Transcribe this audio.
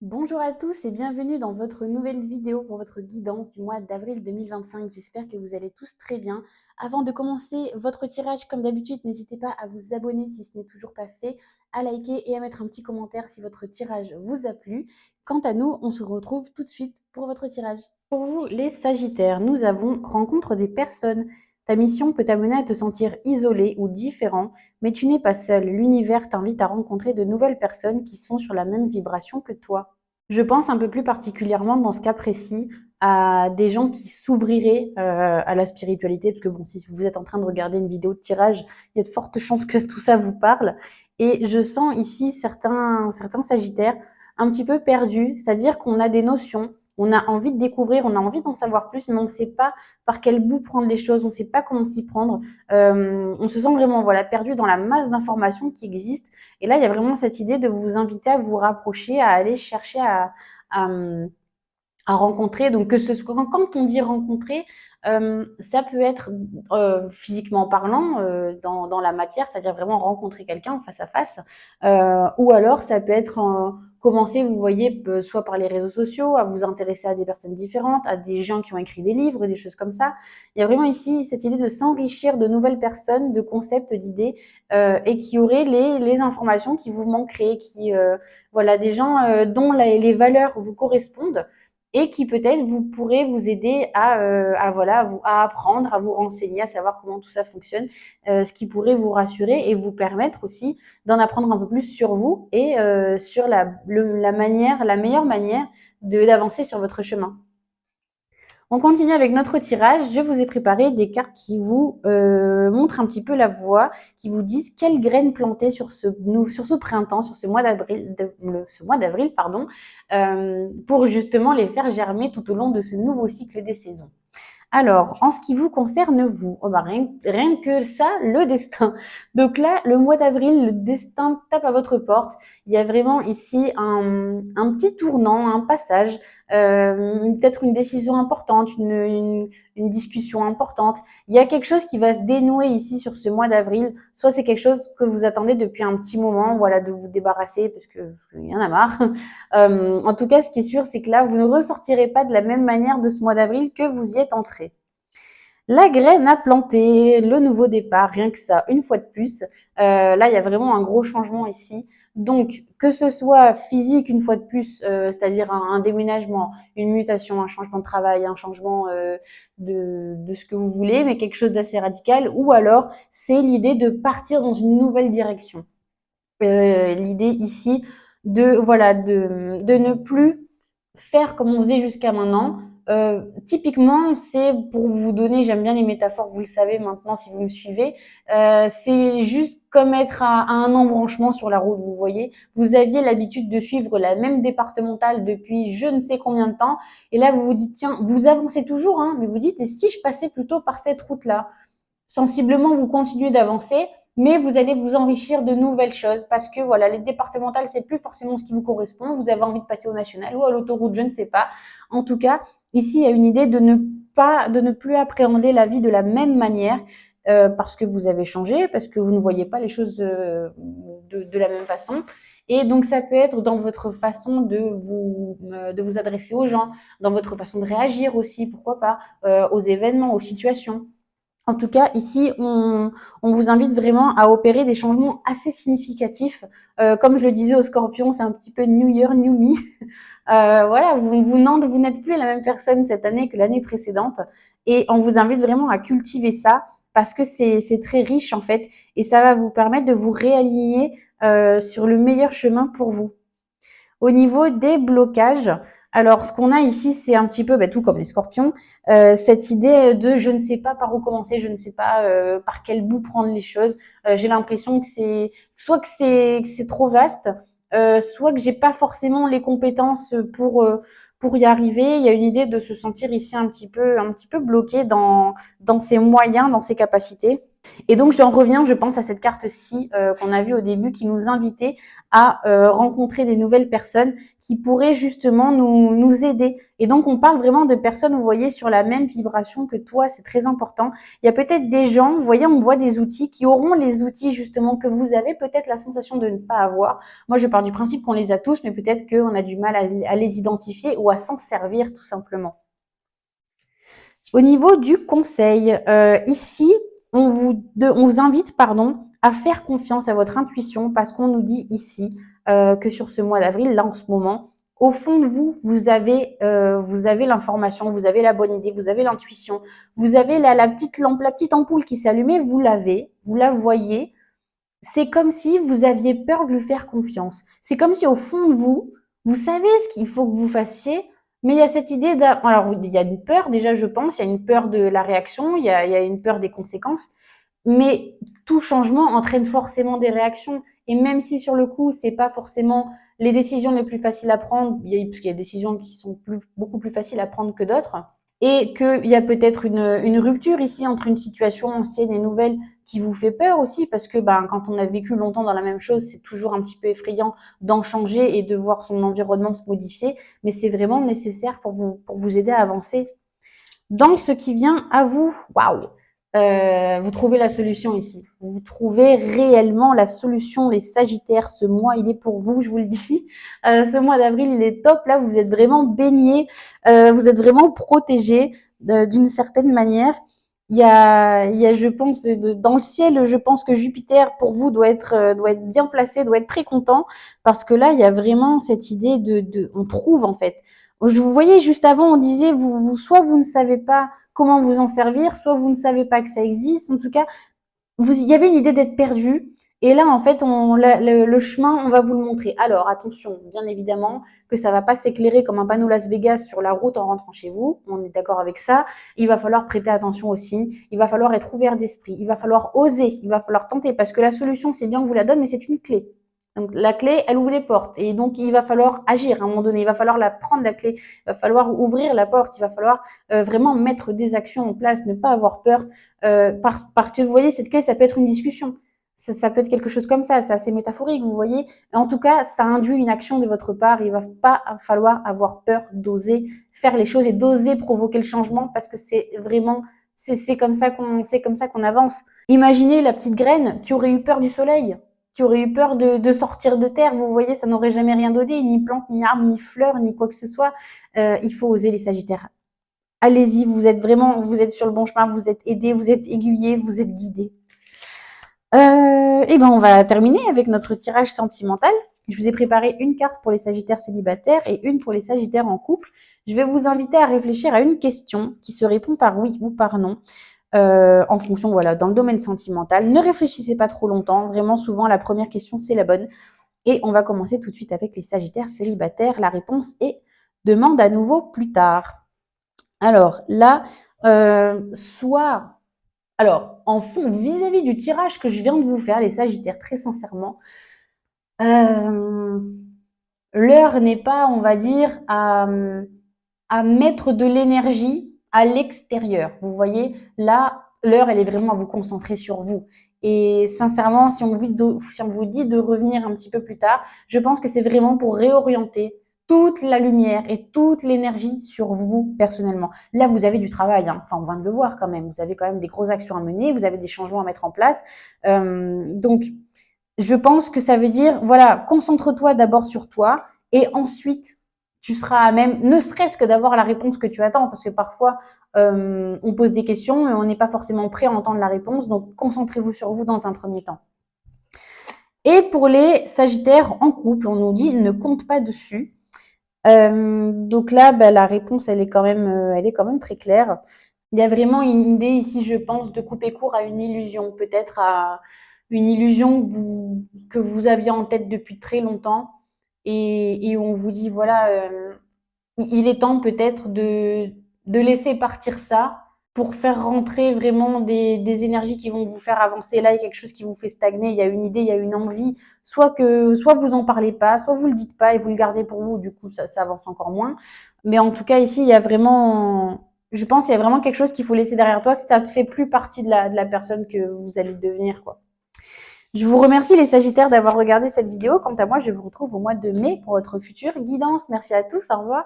Bonjour à tous et bienvenue dans votre nouvelle vidéo pour votre guidance du mois d'avril 2025. J'espère que vous allez tous très bien. Avant de commencer votre tirage, comme d'habitude, n'hésitez pas à vous abonner si ce n'est toujours pas fait, à liker et à mettre un petit commentaire si votre tirage vous a plu. Quant à nous, on se retrouve tout de suite pour votre tirage. Pour vous, les Sagittaires, nous avons rencontre des personnes. Ta mission peut t'amener à te sentir isolé ou différent, mais tu n'es pas seul. L'univers t'invite à rencontrer de nouvelles personnes qui sont sur la même vibration que toi. Je pense un peu plus particulièrement dans ce cas précis à des gens qui s'ouvriraient à la spiritualité, parce que bon, si vous êtes en train de regarder une vidéo de tirage, il y a de fortes chances que tout ça vous parle. Et je sens ici certains Sagittaires un petit peu perdus, c'est-à-dire qu'on a des notions, on a envie de découvrir, on a envie d'en savoir plus, mais on ne sait pas par quel bout prendre les choses, on ne sait pas comment s'y prendre. On se sent vraiment voilà perdu dans la masse d'informations qui existent. Et là, il y a vraiment cette idée de vous inviter à vous rapprocher, à aller chercher à, à rencontrer. Donc, que ce soit quand on dit rencontrer, ça peut être physiquement parlant dans la matière, c'est-à-dire vraiment rencontrer quelqu'un face à face, ou alors ça peut être commencer, vous voyez, soit par les réseaux sociaux, à vous intéresser à des personnes différentes, à des gens qui ont écrit des livres, des choses comme ça. Il y a vraiment ici cette idée de s'enrichir de nouvelles personnes, de concepts, d'idées, et qui auraient les informations qui vous manqueraient, qui voilà, des gens dont les valeurs vous correspondent et qui peut-être vous pourrez vous aider à voilà à apprendre, à vous renseigner, à savoir comment tout ça fonctionne, ce qui pourrait vous rassurer et vous permettre aussi d'en apprendre un peu plus sur vous et sur la meilleure manière d'avancer sur votre chemin. On continue avec notre tirage. Je vous ai préparé des cartes qui vous montrent un petit peu la voie, qui vous disent quelles graines planter sur ce printemps, sur ce mois d'avril, pardon, pour justement les faire germer tout au long de ce nouveau cycle des saisons. Alors, en ce qui vous concerne, vous, oh bah rien que ça, le destin. Donc là, le mois d'avril, le destin tape à votre porte. Il y a vraiment ici un petit tournant, un passage, peut-être une décision importante, une discussion importante. Il y a quelque chose qui va se dénouer ici sur ce mois d'avril. Soit c'est quelque chose que vous attendez depuis un petit moment, voilà, de vous débarrasser parce qu'il y en a marre. En tout cas, ce qui est sûr, c'est que là, vous ne ressortirez pas de la même manière de ce mois d'avril que vous y êtes entré. La graine à planter, le nouveau départ, rien que ça, une fois de plus. Là, il y a vraiment un gros changement ici. Donc, que ce soit physique une fois de plus, c'est-à-dire un déménagement, une mutation, un changement de travail, un changement de ce que vous voulez, mais quelque chose d'assez radical, ou alors c'est l'idée de partir dans une nouvelle direction. L'idée ici de voilà de ne plus faire comme on faisait jusqu'à maintenant. Typiquement, c'est pour vous donner, j'aime bien les métaphores, vous le savez maintenant si vous me suivez, c'est juste comme être à un embranchement sur la route, vous voyez. Vous aviez l'habitude de suivre la même départementale depuis je ne sais combien de temps, et là vous vous dites, tiens, vous avancez toujours, hein, mais vous dites, et si je passais plutôt par cette route-là? Sensiblement, vous continuez d'avancer, mais vous allez vous enrichir de nouvelles choses parce que voilà, les départementales, c'est plus forcément ce qui vous correspond. Vous avez envie de passer au national ou à l'autoroute, je ne sais pas. En tout cas, ici, il y a une idée de ne plus appréhender la vie de la même manière parce que vous avez changé, parce que vous ne voyez pas les choses de la même façon. Et donc, ça peut être dans votre façon de vous adresser aux gens, dans votre façon de réagir aussi, pourquoi pas, aux événements, aux situations. En tout cas, ici, on vous invite vraiment à opérer des changements assez significatifs. Comme je le disais aux Scorpions, c'est un petit peu New Year, New Me. Voilà, vous n'êtes plus la même personne cette année que l'année précédente. Et on vous invite vraiment à cultiver ça parce que c'est très riche en fait. Et ça va vous permettre de vous réaligner sur le meilleur chemin pour vous. Au niveau des blocages, alors ce qu'on a ici, c'est un petit peu tout comme les scorpions, cette idée de je ne sais pas par où commencer, je ne sais pas par quel bout prendre les choses. J'ai l'impression que c'est soit que c'est trop vaste, soit que j'ai pas forcément les compétences pour y arriver. Il y a une idée de se sentir ici un petit peu bloqué dans ses moyens, dans ses capacités. Et donc, j'en reviens, je pense, à cette carte-ci qu'on a vue au début qui nous invitait à rencontrer des nouvelles personnes qui pourraient justement nous aider. Et donc, on parle vraiment de personnes, vous voyez, sur la même vibration que toi, c'est très important. Il y a peut-être des gens, vous voyez, on voit des outils qui auront les outils justement que vous avez peut-être la sensation de ne pas avoir. Moi, je pars du principe qu'on les a tous, mais peut-être qu'on a du mal à les identifier ou à s'en servir tout simplement. Au niveau du conseil, ici, on vous invite, pardon, à faire confiance à votre intuition parce qu'on nous dit ici que sur ce mois d'avril, là en ce moment, au fond de vous, vous avez l'information, vous avez la bonne idée, vous avez l'intuition, vous avez la petite lampe, la petite ampoule qui s'allumait, vous l'avez, vous la voyez. C'est comme si vous aviez peur de lui faire confiance. C'est comme si au fond de vous, vous savez ce qu'il faut que vous fassiez, mais il y a cette idée alors il y a une peur déjà, je pense, il y a une peur de la réaction, il y a une peur des conséquences, mais tout changement entraîne forcément des réactions. Et même si sur le coup, c'est pas forcément les décisions les plus faciles à prendre, parce qu'il y a des décisions qui sont beaucoup plus faciles à prendre que d'autres, et qu'il y a peut-être une rupture ici entre une situation ancienne et nouvelle qui vous fait peur aussi, parce que quand on a vécu longtemps dans la même chose, c'est toujours un petit peu effrayant d'en changer et de voir son environnement se modifier, mais c'est vraiment nécessaire pour vous aider à avancer dans ce qui vient à vous. Waouh! Vous trouvez la solution ici. Vous trouvez réellement la solution, les Sagittaires. Ce mois, il est pour vous, je vous le dis. Ce mois d'avril, il est top. Là, vous êtes vraiment baignés, vous êtes vraiment protégés d'une certaine manière. Je pense, dans le ciel, je pense que Jupiter, pour vous, doit être bien placé, doit être très content, parce que là, il y a vraiment cette idée on trouve en fait. Je vous voyais juste avant, on disait, soit vous ne savez pas comment vous en servir, soit vous ne savez pas que ça existe. En tout cas, il y avait une idée d'être perdu. Et là, en fait, le chemin, on va vous le montrer. Alors, attention, bien évidemment, que ça va pas s'éclairer comme un panneau Las Vegas sur la route en rentrant chez vous. On est d'accord avec ça. Il va falloir prêter attention aux signes. Il va falloir être ouvert d'esprit. Il va falloir oser. Il va falloir tenter parce que la solution, c'est bien que vous la donne, mais c'est une clé. Donc la clé, elle ouvre les portes. Et donc il va falloir agir à un moment donné. Il va falloir la prendre la clé. Il va falloir ouvrir la porte. Il va falloir vraiment mettre des actions en place, ne pas avoir peur. Parce que vous voyez, cette clé, ça peut être une discussion. Ça peut être quelque chose comme ça. C'est assez métaphorique, vous voyez. En tout cas, ça induit une action de votre part. Il va pas falloir avoir peur d'oser faire les choses et d'oser provoquer le changement parce que c'est vraiment c'est comme ça qu'on avance. Imaginez la petite graine qui aurait eu peur du soleil, qui aurait eu peur de sortir de terre. Vous voyez, ça n'aurait jamais rien donné, ni plante, ni arbre, ni fleur, ni quoi que ce soit. Il faut oser les Sagittaires. Allez-y, vous êtes sur le bon chemin, vous êtes aidés, vous êtes aiguillés, vous êtes guidés. Et ben on va terminer avec notre tirage sentimental. Je vous ai préparé une carte pour les Sagittaires célibataires et une pour les Sagittaires en couple. Je vais vous inviter à réfléchir à une question qui se répond par oui ou par non. En fonction, voilà, dans le domaine sentimental. Ne réfléchissez pas trop longtemps. Vraiment, souvent, la première question, c'est la bonne. Et on va commencer tout de suite avec les Sagittaires célibataires. La réponse est demande à nouveau plus tard. Alors là, en fond, vis-à-vis du tirage que je viens de vous faire, les Sagittaires, très sincèrement, l'heure n'est pas, on va dire, à mettre de l'énergie à l'extérieur. Vous voyez, là, l'heure, elle est vraiment à vous concentrer sur vous. Et sincèrement, si on vous dit de revenir un petit peu plus tard, je pense que c'est vraiment pour réorienter toute la lumière et toute l'énergie sur vous personnellement. Là, vous avez du travail, hein. Enfin, on vient de le voir quand même. Vous avez quand même des grosses actions à mener, vous avez des changements à mettre en place. Donc, je pense que ça veut dire, voilà, concentre-toi d'abord sur toi et ensuite, tu seras à même, ne serait-ce que d'avoir la réponse que tu attends, parce que parfois, on pose des questions et on n'est pas forcément prêt à entendre la réponse, donc concentrez-vous sur vous dans un premier temps. Et pour les Sagittaires en couple, on nous dit ne compte pas dessus. Donc là, la réponse, elle est quand même très claire. Il y a vraiment une idée ici, je pense, de couper court à une illusion, peut-être à une illusion que vous aviez en tête depuis très longtemps et on vous dit, voilà, il est temps peut-être de laisser partir ça pour faire rentrer vraiment des énergies qui vont vous faire avancer. Là, il y a quelque chose qui vous fait stagner, il y a une idée, il y a une envie, soit vous en parlez pas, soit vous le dites pas et vous le gardez pour vous, du coup, ça avance encore moins. Mais en tout cas, ici, il y a vraiment Je pense qu'il y a vraiment quelque chose qu'il faut laisser derrière toi si ça ne fait plus partie de la personne que vous allez devenir, quoi. Je vous remercie les Sagittaires d'avoir regardé cette vidéo. Quant à moi, je vous retrouve au mois de mai pour votre future guidance. Merci à tous, au revoir.